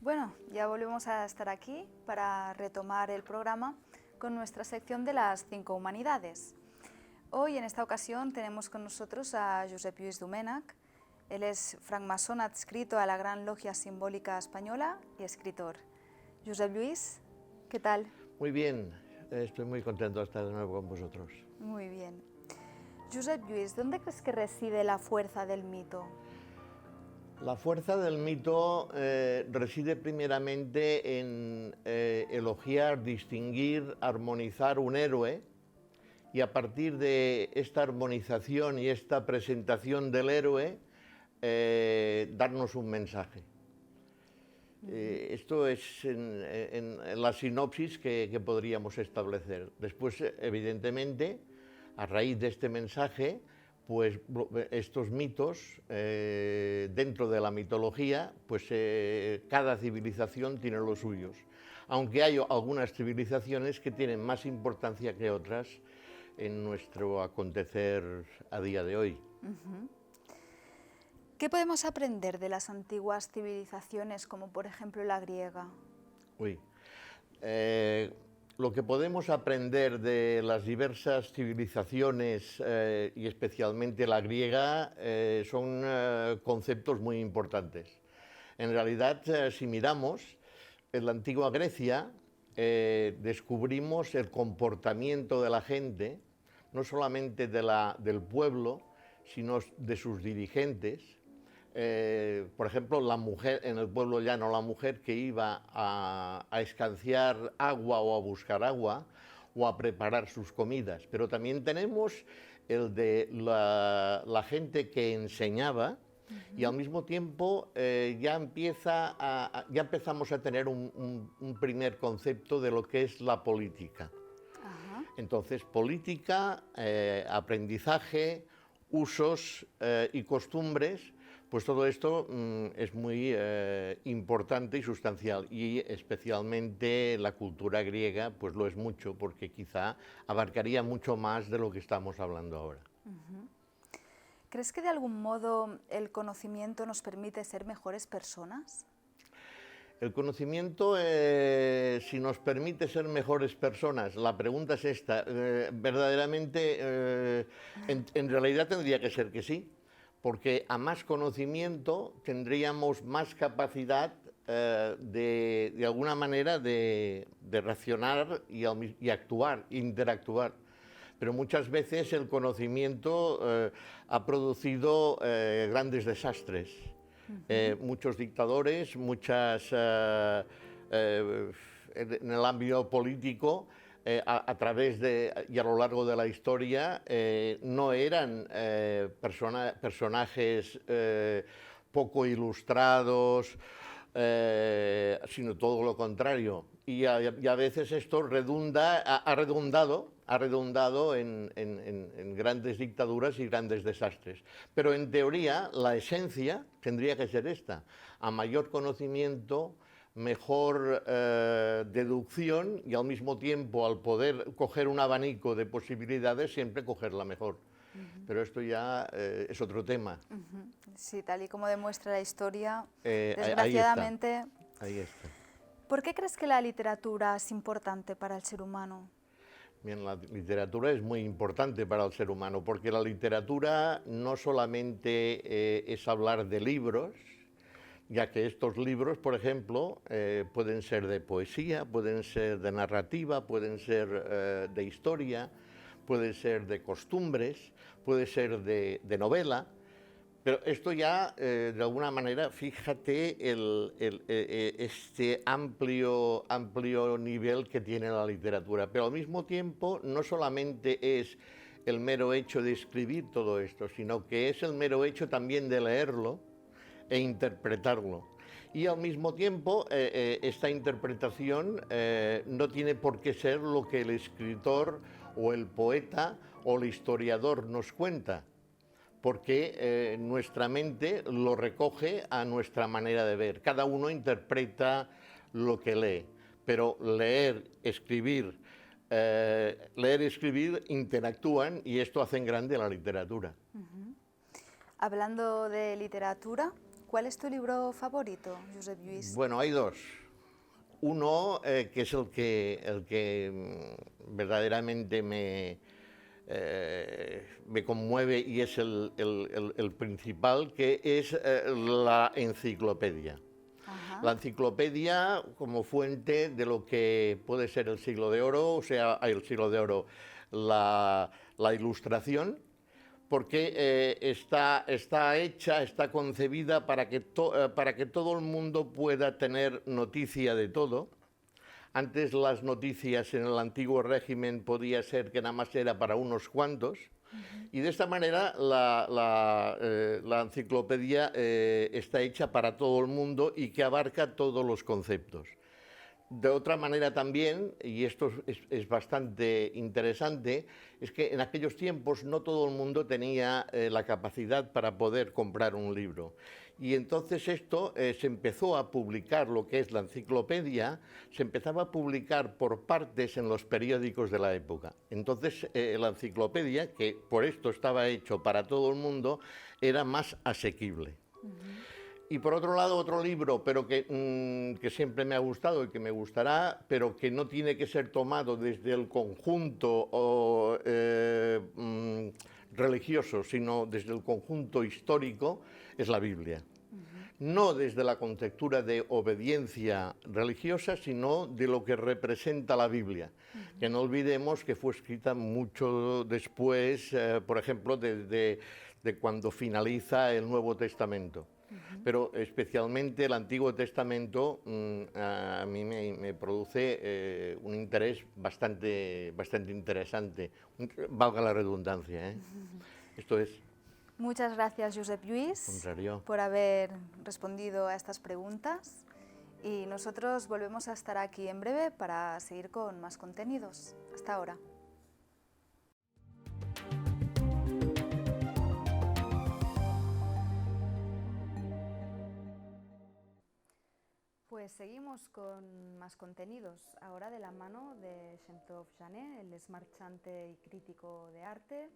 Bueno, ya volvemos a estar aquí para retomar el programa con nuestra sección de las 5 humanidades. Hoy, en esta ocasión, tenemos con nosotros a Josep Lluís Domènech. Él es francmasón adscrito a la Gran Logia Simbólica Española y escritor. Josep Lluís, ¿qué tal? Muy bien, estoy muy contento de estar de nuevo con vosotros. Muy bien. Josep Lluís, ¿dónde crees que reside la fuerza del mito? La fuerza del mito reside primeramente en elogiar, distinguir, armonizar un héroe y a partir de esta armonización y esta presentación del héroe darnos un mensaje. Esto es en la sinopsis que podríamos establecer. Después, evidentemente, a raíz de este mensaje, pues estos mitos, dentro de la mitología, pues cada civilización tiene los suyos. Aunque hay algunas civilizaciones que tienen más importancia que otras en nuestro acontecer a día de hoy. ¿Qué podemos aprender de las antiguas civilizaciones, como por ejemplo la griega? Lo que podemos aprender de las diversas civilizaciones y especialmente la griega son conceptos muy importantes. En realidad, si miramos, en la antigua Grecia descubrimos el comportamiento de la gente, no solamente del pueblo, sino de sus dirigentes. Por ejemplo, la mujer, en el pueblo llano, la mujer que iba a escanciar agua o a buscar agua o a preparar sus comidas. Pero también tenemos el de la gente que enseñaba y al mismo tiempo ya empezamos a tener un primer concepto de lo que es la política. Entonces, política, aprendizaje, usos y costumbres. Pues todo esto es muy importante y sustancial, y especialmente la cultura griega pues lo es mucho, porque quizá abarcaría mucho más de lo que estamos hablando ahora. ¿Crees que de algún modo el conocimiento nos permite ser mejores personas? El conocimiento, si nos permite ser mejores personas, la pregunta es esta, verdaderamente, en realidad tendría que ser que sí. Porque a más conocimiento tendríamos más capacidad de alguna manera de racionar y actuar, interactuar. Pero muchas veces el conocimiento ha producido grandes desastres. Muchos dictadores, en el ámbito político, a través y a lo largo de la historia, no eran personajes poco ilustrados, sino todo lo contrario. Y a veces esto ha redundado en grandes dictaduras y grandes desastres. Pero en teoría la esencia tendría que ser esta: a mayor conocimiento, mejor deducción, y al mismo tiempo, al poder coger un abanico de posibilidades, siempre coger la mejor. Pero esto ya es otro tema. Sí, tal y como demuestra la historia, desgraciadamente. Ahí está. ¿Por qué crees que la literatura es importante para el ser humano? Bien, la literatura es muy importante para el ser humano, porque la literatura no solamente es hablar de libros, ya que estos libros, por ejemplo, pueden ser de poesía, pueden ser de narrativa, pueden ser de historia, pueden ser de costumbres, puede ser de novela, pero esto ya, de alguna manera, fíjate este amplio nivel que tiene la literatura, pero al mismo tiempo no solamente es el mero hecho de escribir todo esto, sino que es el mero hecho también de leerlo e interpretarlo. Y al mismo tiempo, esta interpretación no tiene por qué ser lo que el escritor o el poeta o el historiador nos cuenta, porque nuestra mente lo recoge a nuestra manera de ver. Cada uno interpreta lo que lee, pero leer, escribir interactúan, y esto hace grande la literatura. Hablando de literatura, cuál es tu libro favorito, Josep Lluís? Bueno, hay dos. Uno que es el que verdaderamente me conmueve y es el principal, que es la enciclopedia. Ajá. La enciclopedia como fuente de lo que puede ser el siglo de oro, o sea, el siglo de oro, la ilustración, porque está hecha, está concebida para que todo el mundo pueda tener noticia de todo. Antes las noticias en el antiguo régimen podía ser que nada más era para unos cuantos, y de esta manera la enciclopedia está hecha para todo el mundo y que abarca todos los conceptos. De otra manera también, y esto es bastante interesante, es que en aquellos tiempos no todo el mundo tenía la capacidad para poder comprar un libro. Y entonces esto se empezó a publicar, lo que es la enciclopedia, se empezaba a publicar por partes en los periódicos de la época. Entonces la enciclopedia, que por esto estaba hecho para todo el mundo, era más asequible. Y por otro lado, otro libro, pero que siempre me ha gustado y que me gustará, pero que no tiene que ser tomado desde el conjunto religioso, sino desde el conjunto histórico, es la Biblia. No desde la conceptura de obediencia religiosa, sino de lo que representa la Biblia. Que no olvidemos que fue escrita mucho después, por ejemplo, de cuando finaliza el Nuevo Testamento. Pero especialmente el Antiguo Testamento a mí me produce un interés bastante interesante, valga la redundancia, ¿eh? Esto es. Muchas gracias, Josep Lluís, Contrario. por haber respondido a estas preguntas. Y nosotros volvemos a estar aquí en breve para seguir con más contenidos. Hasta ahora. Pues seguimos con más contenidos, ahora de la mano de Shemtov Jané, él es marchante y crítico de arte,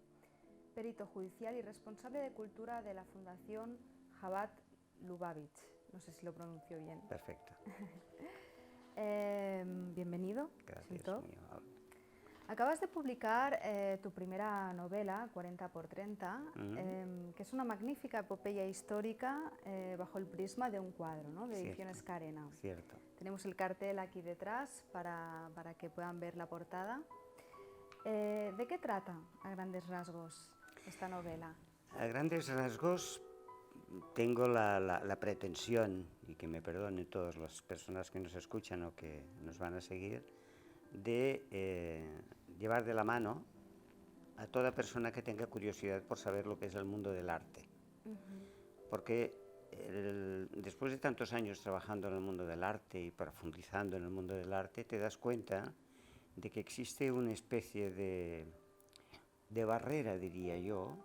perito judicial y responsable de cultura de la Fundación Chabad Lubavitch. No sé si lo pronuncio bien. Perfecto. Bienvenido, Gracias, Shemtov. muy amable. Acabas de publicar tu primera novela, 40 por 30, que es una magnífica epopeya histórica bajo el prisma de un cuadro, ¿no? De Ediciones Carena. Cierto. Tenemos el cartel aquí detrás para que puedan ver la portada. ¿De qué trata, a grandes rasgos, esta novela? A grandes rasgos tengo la pretensión, y que me perdonen todas las personas que nos escuchan o que nos van a seguir, de llevar de la mano a toda persona que tenga curiosidad por saber lo que es el mundo del arte. Porque después de tantos años trabajando en el mundo del arte y profundizando en el mundo del arte, te das cuenta de que existe una especie de barrera, diría yo,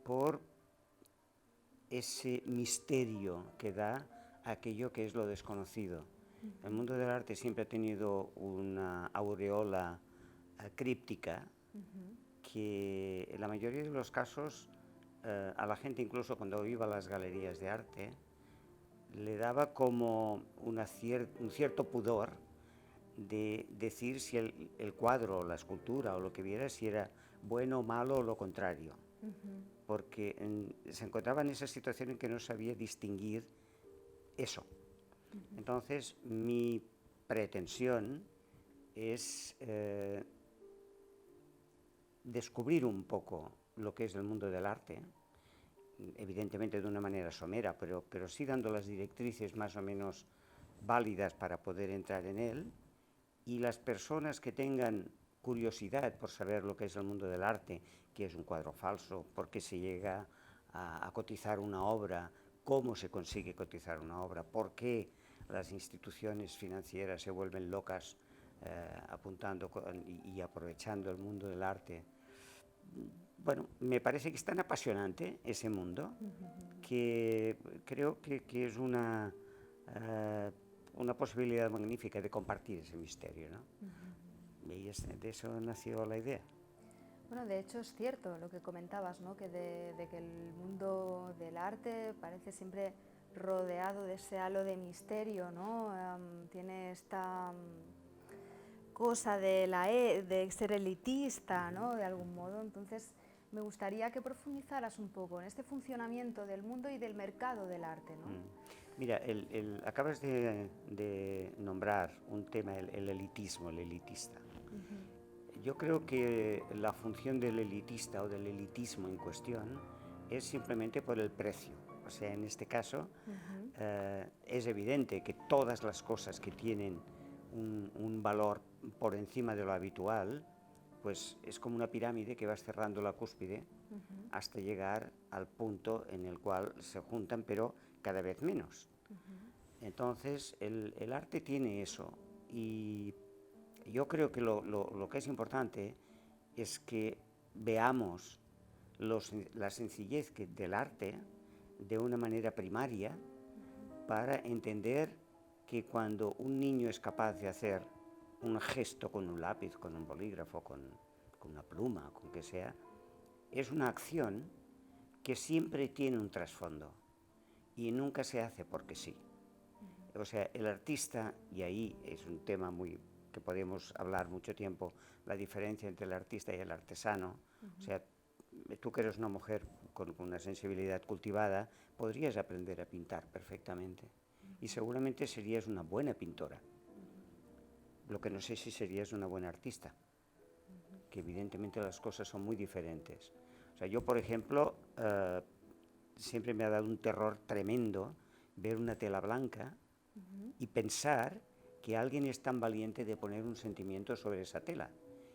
por ese misterio que da aquello que es lo desconocido. El mundo del arte siempre ha tenido una aureola críptica que en la mayoría de los casos a la gente, incluso cuando iba a las galerías de arte, le daba como un cierto pudor de decir si el cuadro o la escultura o lo que viera si era bueno o malo o lo contrario. Porque se encontraba en esa situación en que no sabía distinguir eso. Entonces, mi pretensión es descubrir un poco lo que es el mundo del arte, evidentemente de una manera somera, pero sí dando las directrices más o menos válidas para poder entrar en él, y las personas que tengan curiosidad por saber lo que es el mundo del arte, qué es un cuadro falso, por qué se llega a cotizar una obra, cómo se consigue cotizar una obra, por qué las instituciones financieras se vuelven locas apuntando y aprovechando el mundo del arte. Bueno, me parece que es tan apasionante ese mundo que creo que es una posibilidad magnífica de compartir ese misterio, ¿no? Y de eso nació la idea. Bueno, de hecho es cierto lo que comentabas, ¿no? Que de que el mundo del arte parece siempre rodeado de ese halo de misterio, ¿no? Tiene esta cosa de ser elitista, ¿no? De algún modo. Entonces, me gustaría que profundizaras un poco en este funcionamiento del mundo y del mercado del arte, ¿no? Mira, acabas de nombrar un tema, el elitismo, el elitista. Yo creo que la función del elitista o del elitismo en cuestión es simplemente por el precio. O sea, en este caso es evidente que todas las cosas que tienen un valor por encima de lo habitual, pues es como una pirámide que vas cerrando la cúspide hasta llegar al punto en el cual se juntan, pero cada vez menos. Entonces, el arte tiene eso, y yo creo que lo que es importante es que veamos la sencillez del arte de una manera primaria para entender que cuando un niño es capaz de hacer un gesto con un lápiz, con un bolígrafo, con una pluma, con que sea, es una acción que siempre tiene un trasfondo y nunca se hace porque sí. O sea, el artista, y ahí es un tema que podemos hablar mucho tiempo, la diferencia entre el artista y el artesano. O sea, tú que eres una mujer con una sensibilidad cultivada, podrías aprender a pintar perfectamente y seguramente serías una buena pintora. Lo que no sé si serías una buena artista, que evidentemente las cosas son muy diferentes. O sea, yo, por ejemplo, siempre me ha dado un terror tremendo ver una tela blanca y pensar que alguien es tan valiente de poner un sentimiento sobre esa tela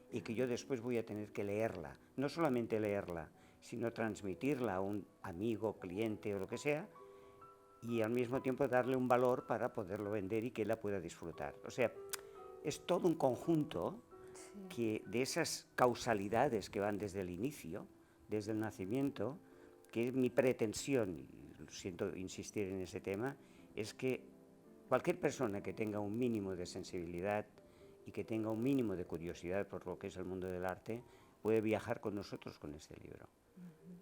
y que yo después voy a tener que leerla, no solamente leerla, sino transmitirla a un amigo, cliente o lo que sea, y al mismo tiempo darle un valor para poderlo vender y que él la pueda disfrutar. O sea, es todo un conjunto que de esas causalidades que van desde el inicio, desde el nacimiento, que es mi pretensión, y siento insistir en ese tema, es que cualquier persona que tenga un mínimo de sensibilidad y que tenga un mínimo de curiosidad por lo que es el mundo del arte, puede viajar con nosotros con este libro.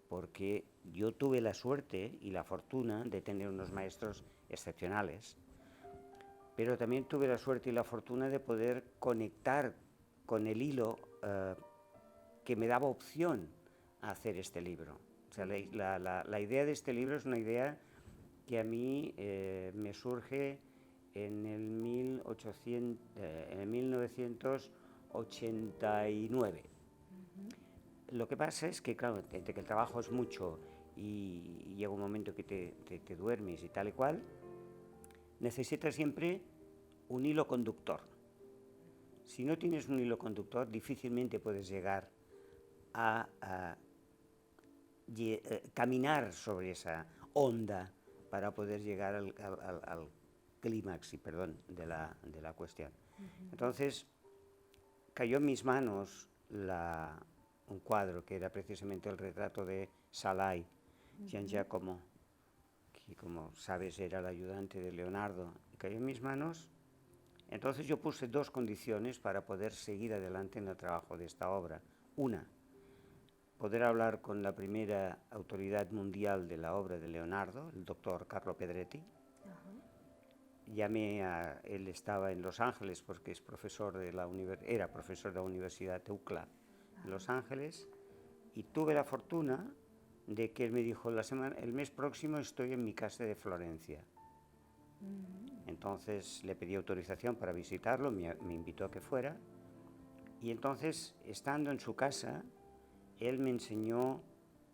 Porque yo tuve la suerte y la fortuna de tener unos maestros excepcionales, pero también tuve la suerte y la fortuna de poder conectar con el hilo que me daba opción a hacer este libro. O sea, la idea de este libro es una idea que a mí me surge en el 1989. Lo que pasa es que, claro, entre que el trabajo es mucho y llega un momento que te duermes y tal y cual, necesitas siempre un hilo conductor. Si no tienes un hilo conductor, difícilmente puedes llegar a caminar sobre esa onda para poder llegar al clímax, de la cuestión. Entonces, cayó en mis manos un cuadro que era precisamente el retrato de Salai, Gian Giacomo, que, como sabes, era el ayudante de Leonardo, y cayó en mis manos. Entonces yo puse dos condiciones para poder seguir adelante en el trabajo de esta obra. Una, poder hablar con la primera autoridad mundial de la obra de Leonardo, el doctor Carlo Pedretti. Él estaba en Los Ángeles porque era profesor de la Universidad de UCLA en Los Ángeles, y tuve la fortuna de que él me dijo, el mes próximo estoy en mi casa de Florencia. Entonces le pedí autorización para visitarlo, me invitó a que fuera, y entonces, estando en su casa, él me enseñó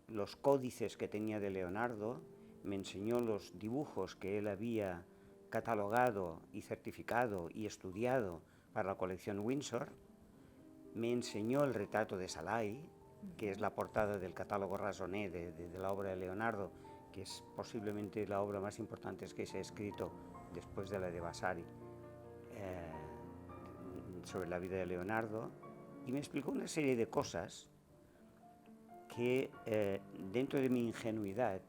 los códices que tenía de Leonardo, me enseñó los dibujos que él había catalogado y certificado y estudiado para la colección Windsor, me enseñó el retrato de Salai, que es la portada del catálogo Raisonné de la obra de Leonardo, que es posiblemente la obra más importante que se ha escrito después de la de Vasari sobre la vida de Leonardo, y me explicó una serie de cosas que dentro de mi ingenuidad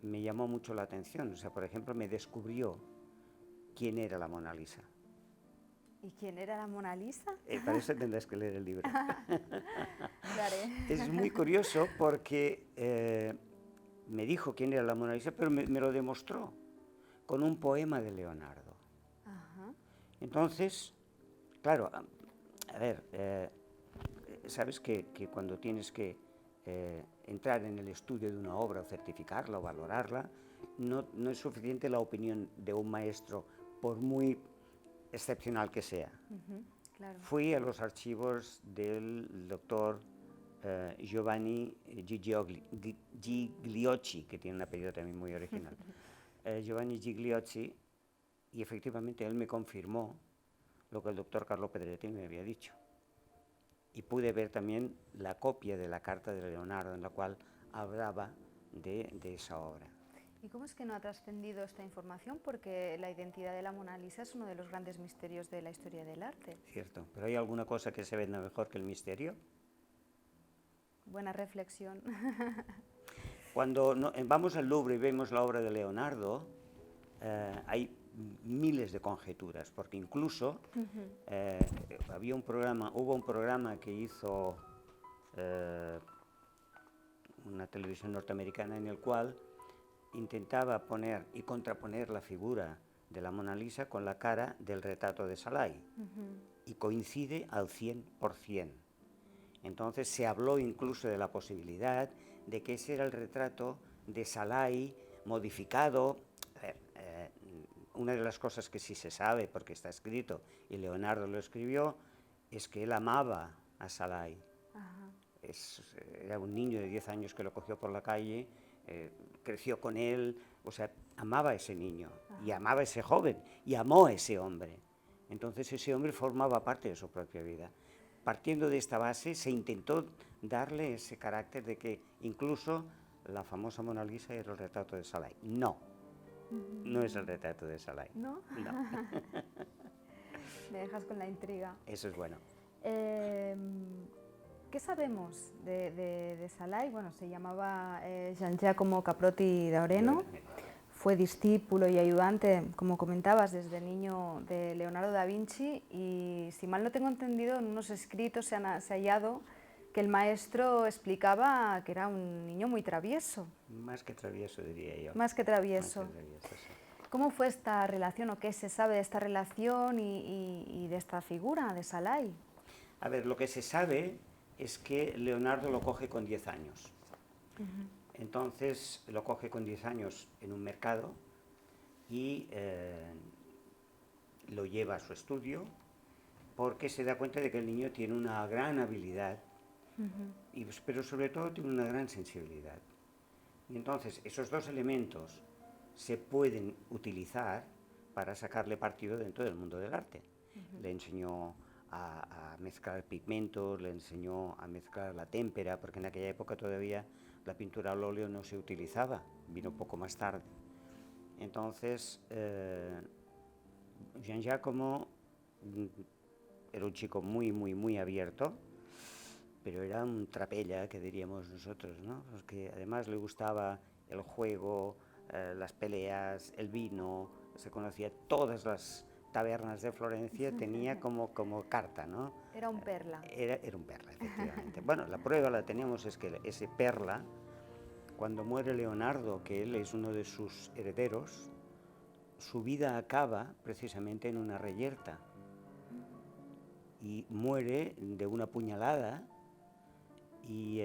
me llamó mucho la atención. O sea, por ejemplo, me descubrió quién era la Mona Lisa. ¿Y quién era la Mona Lisa? Para eso tendrás que leer el libro. Lo haré. Es muy curioso porque me dijo quién era la Mona Lisa, pero me lo demostró con un poema de Leonardo. Ajá. Entonces, claro, a ver, sabes que cuando tienes que entrar en el estudio de una obra o certificarla o valorarla, no es suficiente la opinión de un maestro, por muy excepcional que sea. Claro. Fui a los archivos del doctor Giovanni Gigliocci, que tiene un apellido también muy original. Giovanni Gigliocci, y efectivamente él me confirmó lo que el doctor Carlo Pedretti me había dicho. Y pude ver también la copia de la carta de Leonardo en la cual hablaba de esa obra. ¿Y cómo es que no ha trascendido esta información? Porque la identidad de la Mona Lisa es uno de los grandes misterios de la historia del arte. Cierto, pero ¿hay alguna cosa que se venda mejor que el misterio? Buena reflexión. Cuando vamos al Louvre y vemos la obra de Leonardo, hay miles de conjeturas, porque incluso hubo un programa que hizo una televisión norteamericana en el cual intentaba poner y contraponer la figura de la Mona Lisa con la cara del retrato de Salai, y coincide al 100%. Entonces se habló incluso de la posibilidad de que ese era el retrato de Salai modificado. Una de las cosas que sí se sabe, porque está escrito, y Leonardo lo escribió, es que él amaba a Salai. Era un niño de 10 años que lo cogió por la calle, creció con él, o sea, amaba a ese niño, y amaba a ese joven, y amó a ese hombre. Entonces ese hombre formaba parte de su propia vida. Partiendo de esta base, se intentó darle ese carácter de que incluso la famosa Mona Lisa era el retrato de Salai. No, no es el retrato de Salai. ¿No? No. Me dejas con la intriga. Eso es bueno. ¿Qué sabemos de Salai? Bueno, se llamaba Gian Giacomo Caprotti d'Aureno, fue discípulo y ayudante, como comentabas, desde niño de Leonardo da Vinci, y si mal no tengo entendido, en unos escritos se ha hallado que el maestro explicaba que era un niño muy travieso. Más que travieso, diría yo. Más que travieso. Más que travieso, sí. ¿Cómo fue esta relación o qué se sabe de esta relación y de esta figura de Salai? A ver, lo que se sabe es que Leonardo lo coge con 10 años. Entonces lo coge con 10 años en un mercado y lo lleva a su estudio porque se da cuenta de que el niño tiene una gran habilidad, pero sobre todo tiene una gran sensibilidad. Y entonces esos dos elementos se pueden utilizar para sacarle partido dentro del mundo del arte. Le enseñó a mezclar pigmentos, le enseñó a mezclar la témpera, porque en aquella época todavía la pintura al óleo no se utilizaba, vino un poco más tarde. Entonces, Gian Giacomo era un chico muy abierto, pero era un trapella, que diríamos nosotros, ¿no? Porque además le gustaba el juego, las peleas, el vino, se conocía todas las tabernas de Florencia, tenía como carta, ¿no? Era un perla. Era un perla, efectivamente. Bueno, la prueba la tenemos, es que ese perla, cuando muere Leonardo, que él es uno de sus herederos, su vida acaba precisamente en una reyerta y muere de una puñalada y,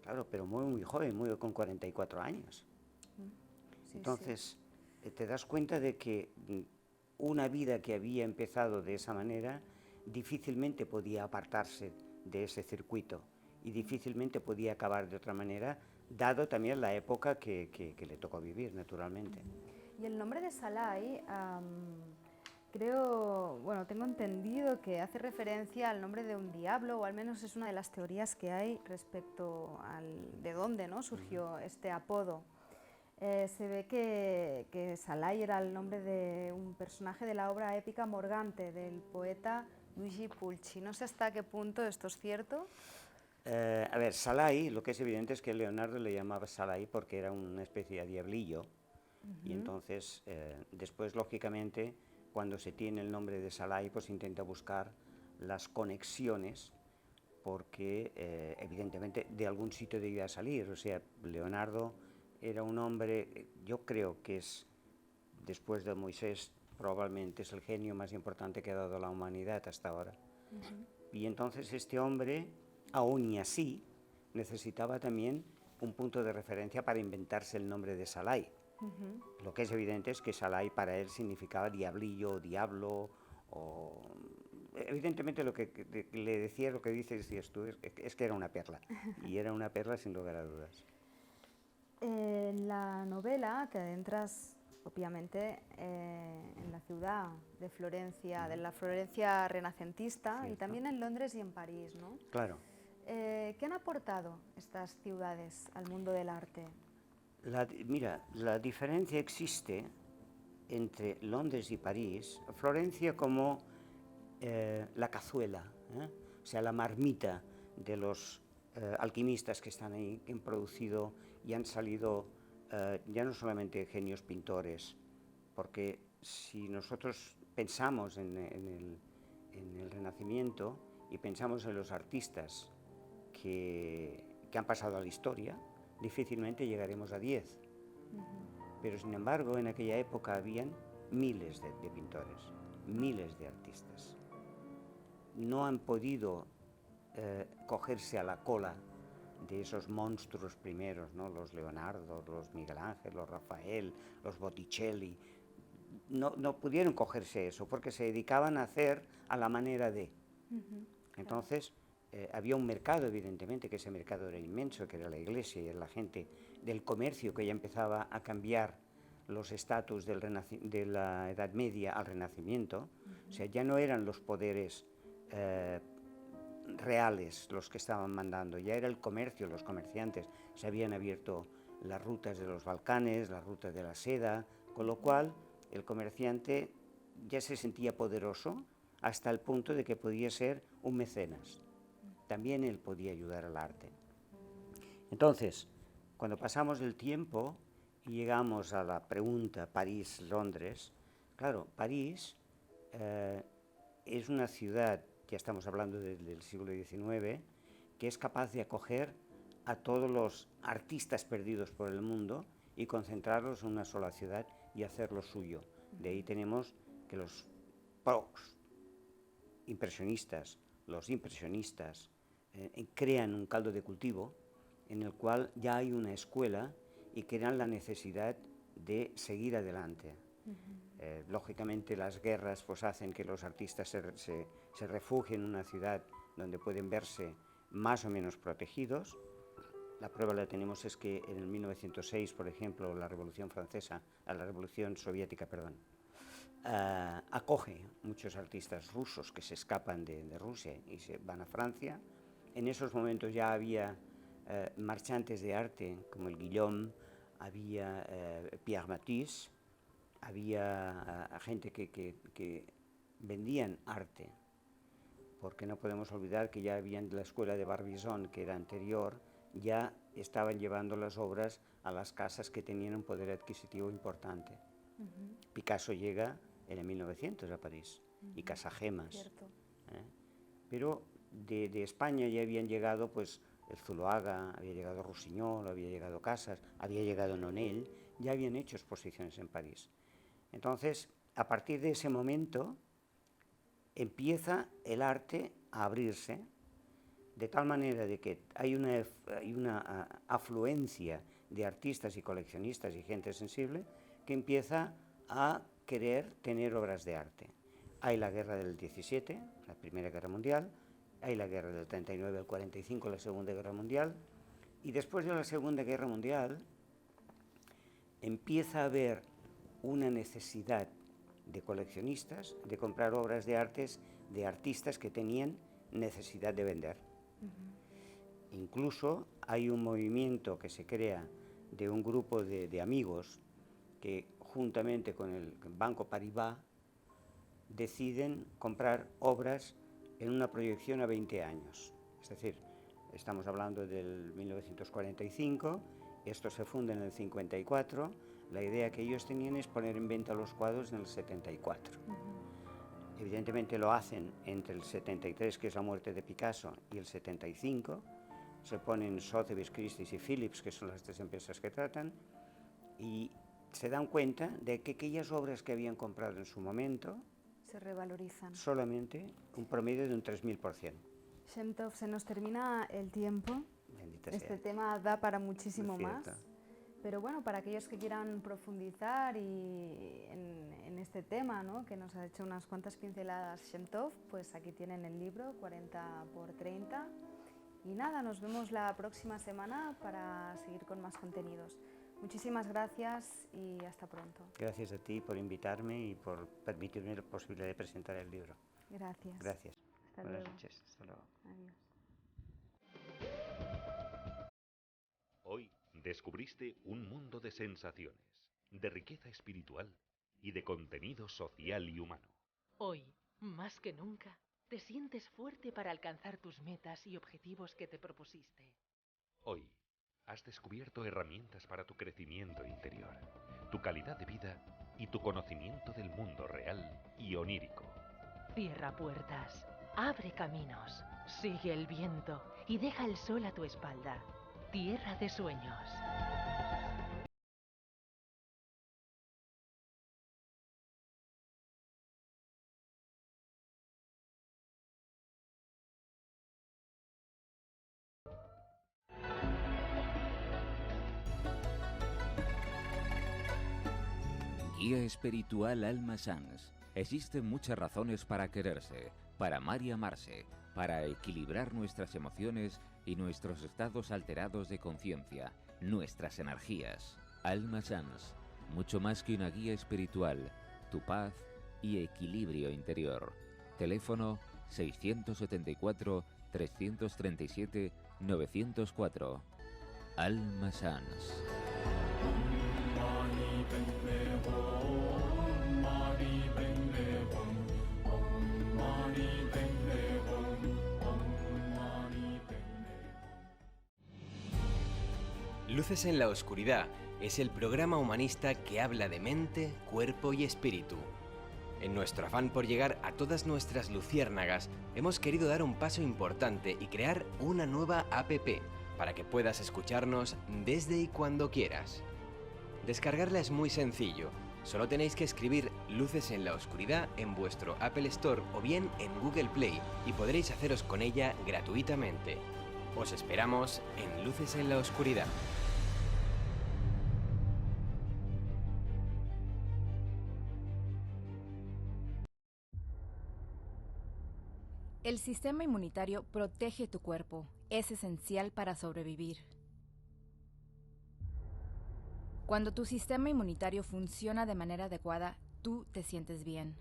claro, pero muy joven, muere con 44 años. Sí, entonces, te das cuenta de que una vida que había empezado de esa manera difícilmente podía apartarse de ese circuito y difícilmente podía acabar de otra manera, dado también la época que le tocó vivir, naturalmente. Y el nombre de Salai, creo, bueno, tengo entendido que hace referencia al nombre de un diablo, o al menos es una de las teorías que hay respecto al de dónde, ¿no?, surgió este apodo. Se ve que Salai era el nombre de un personaje de la obra épica Morgante, del poeta Luigi Pulci. No sé hasta qué punto esto es cierto. A ver, Salai, lo que es evidente es que Leonardo le llamaba Salai porque era una especie de diablillo, y entonces después, lógicamente, cuando se tiene el nombre de Salai, pues intenta buscar las conexiones, porque evidentemente de algún sitio debía salir. O sea, Leonardo era un hombre, yo creo que es, después de Moisés, probablemente es el genio más importante que ha dado la humanidad hasta ahora. Y entonces este hombre, aún y así, necesitaba también un punto de referencia para inventarse el nombre de Salai. Lo que es evidente es que Salai para él significaba diablillo o diablo, o evidentemente lo que le decía, lo que decías tú, es que era una perla, y era una perla sin lugar a dudas. En la novela te adentras, obviamente, en la ciudad de Florencia, de la Florencia renacentista, Cierto. y también en Londres y en París, ¿no? Claro. ¿Qué han aportado estas ciudades al mundo del arte? Mira, la diferencia existe entre Londres y París. Florencia como la cazuela, o sea, la marmita de los alquimistas que están ahí, que han producido y han salido ya no solamente genios pintores, porque si nosotros pensamos en el Renacimiento y pensamos en los artistas que han pasado a la historia, difícilmente llegaremos a 10. Pero sin embargo, en aquella época habían miles de pintores, miles de artistas. No han podido cogerse a la cola de esos monstruos primeros, ¿no? Los Leonardo, los Miguel Ángel, los Rafael, los Botticelli. No pudieron cogerse eso porque se dedicaban a hacer a la manera de. Entonces, había un mercado, evidentemente, que ese mercado era inmenso, que era la Iglesia y era la gente del comercio, que ya empezaba a cambiar los estatus de la Edad Media al Renacimiento. O sea, ya no eran los poderes reales los que estaban mandando, ya era el comercio, los comerciantes. Se habían abierto las rutas de los Balcanes, las rutas de la seda, con lo cual el comerciante ya se sentía poderoso hasta el punto de que podía ser un mecenas. También él podía ayudar al arte. Entonces, cuando pasamos el tiempo y llegamos a la pregunta París-Londres, claro, París es una ciudad, ya estamos hablando del siglo XIX, que es capaz de acoger a todos los artistas perdidos por el mundo y concentrarlos en una sola ciudad y hacerlo suyo. De ahí tenemos que los impresionistas, los impresionistas, crean un caldo de cultivo en el cual ya hay una escuela y crean la necesidad de seguir adelante. Lógicamente las guerras pues, hacen que los artistas se refugien en una ciudad donde pueden verse más o menos protegidos. La prueba la tenemos es que en el 1906, por ejemplo, la Revolución Soviética, acoge muchos artistas rusos que se escapan de Rusia y se van a Francia. En esos momentos ya había marchantes de arte como el Guillaume, había Pierre Matisse, había gente que vendían arte, porque no podemos olvidar que ya habían la escuela de Barbizon, que era anterior, ya estaban llevando las obras a las casas que tenían un poder adquisitivo importante. Picasso llega en el 1900 a París, y Casagemas. Pero de España ya habían llegado pues, el Zuloaga, había llegado Rossignol, había llegado Casas, había llegado Nonel, ya habían hecho exposiciones en París. Entonces, a partir de ese momento, empieza el arte a abrirse, de tal manera de que hay una afluencia de artistas y coleccionistas y gente sensible que empieza a querer tener obras de arte. Hay la guerra del 17, la Primera Guerra Mundial, hay la guerra del 39 al 45, la Segunda Guerra Mundial, y después de la Segunda Guerra Mundial empieza a haber una necesidad de coleccionistas de comprar obras de artes de artistas que tenían necesidad de vender. Incluso hay un movimiento que se crea de un grupo de amigos que juntamente con el Banco Paribas deciden comprar obras en una proyección a 20 años. Es decir, estamos hablando del 1945, esto se funda en el 54, La idea que ellos tenían es poner en venta los cuadros en el 74. Evidentemente lo hacen entre el 73, que es la muerte de Picasso, y el 75. Se ponen Sotheby's, Christie's y Phillips, que son las tres empresas que tratan, y se dan cuenta de que aquellas obras que habían comprado en su momento se revalorizan. Solamente un promedio de un 3000%. Shem Tov, se nos termina el tiempo. Bendita Este sea. tema da para muchísimo Muy más. cierto. Pero bueno, para aquellos que quieran profundizar en este tema, ¿no?, que nos ha hecho unas cuantas pinceladas Shem Tov, pues aquí tienen el libro 40 por 30. Y nada, nos vemos la próxima semana para seguir con más contenidos. Muchísimas gracias y hasta pronto. Gracias a ti por invitarme y por permitirme la posibilidad de presentar el libro. Gracias. Gracias. Hasta Buenas luego. noches. Hasta luego. Adiós. Hoy descubriste un mundo de sensaciones, de riqueza espiritual y de contenido social y humano. Hoy, más que nunca, te sientes fuerte para alcanzar tus metas y objetivos que te propusiste. Hoy has descubierto herramientas para tu crecimiento interior, tu calidad de vida y tu conocimiento del mundo real y onírico. Cierra puertas, abre caminos, sigue el viento y deja el sol a tu espalda. Tierra de sueños. Guía espiritual Alma Sans. Existen muchas razones para quererse, para amar y amarse, para equilibrar nuestras emociones y nuestros estados alterados de conciencia, nuestras energías. Alma Sans, mucho más que una guía espiritual, tu paz y equilibrio interior. Teléfono 674-337-904. Alma Sans. Luces en la Oscuridad es el programa humanista que habla de mente, cuerpo y espíritu. En nuestro afán por llegar a todas nuestras luciérnagas, hemos querido dar un paso importante y crear una nueva app para que puedas escucharnos desde y cuando quieras. Descargarla es muy sencillo, solo tenéis que escribir Luces en la Oscuridad en vuestro Apple Store o bien en Google Play y podréis haceros con ella gratuitamente. Os esperamos en Luces en la Oscuridad. El sistema inmunitario protege tu cuerpo. Es esencial para sobrevivir. Cuando tu sistema inmunitario funciona de manera adecuada, tú te sientes bien.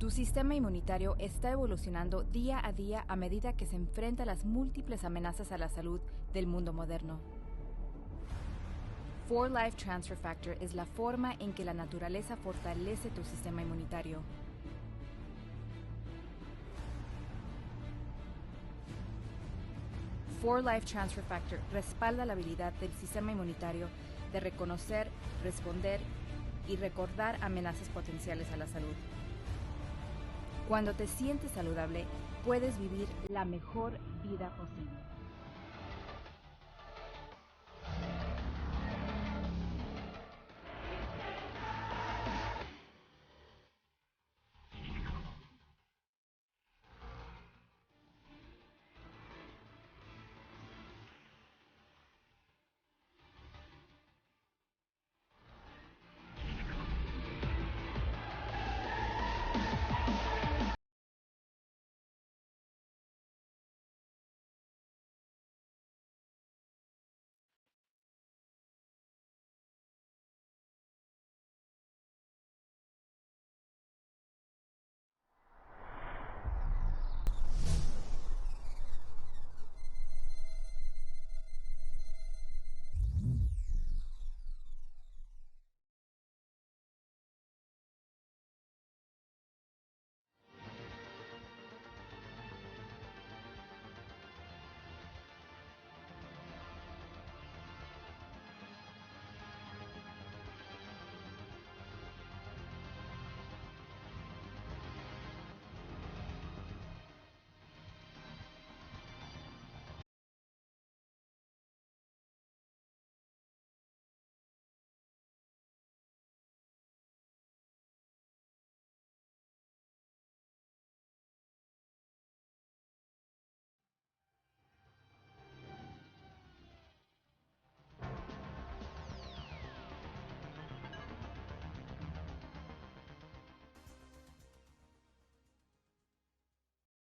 Tu sistema inmunitario está evolucionando día a día a medida que se enfrenta a las múltiples amenazas a la salud del mundo moderno. 4Life Transfer Factor es la forma en que la naturaleza fortalece tu sistema inmunitario. 4Life Transfer Factor respalda la habilidad del sistema inmunitario de reconocer, responder y recordar amenazas potenciales a la salud. Cuando te sientes saludable, puedes vivir la mejor vida posible.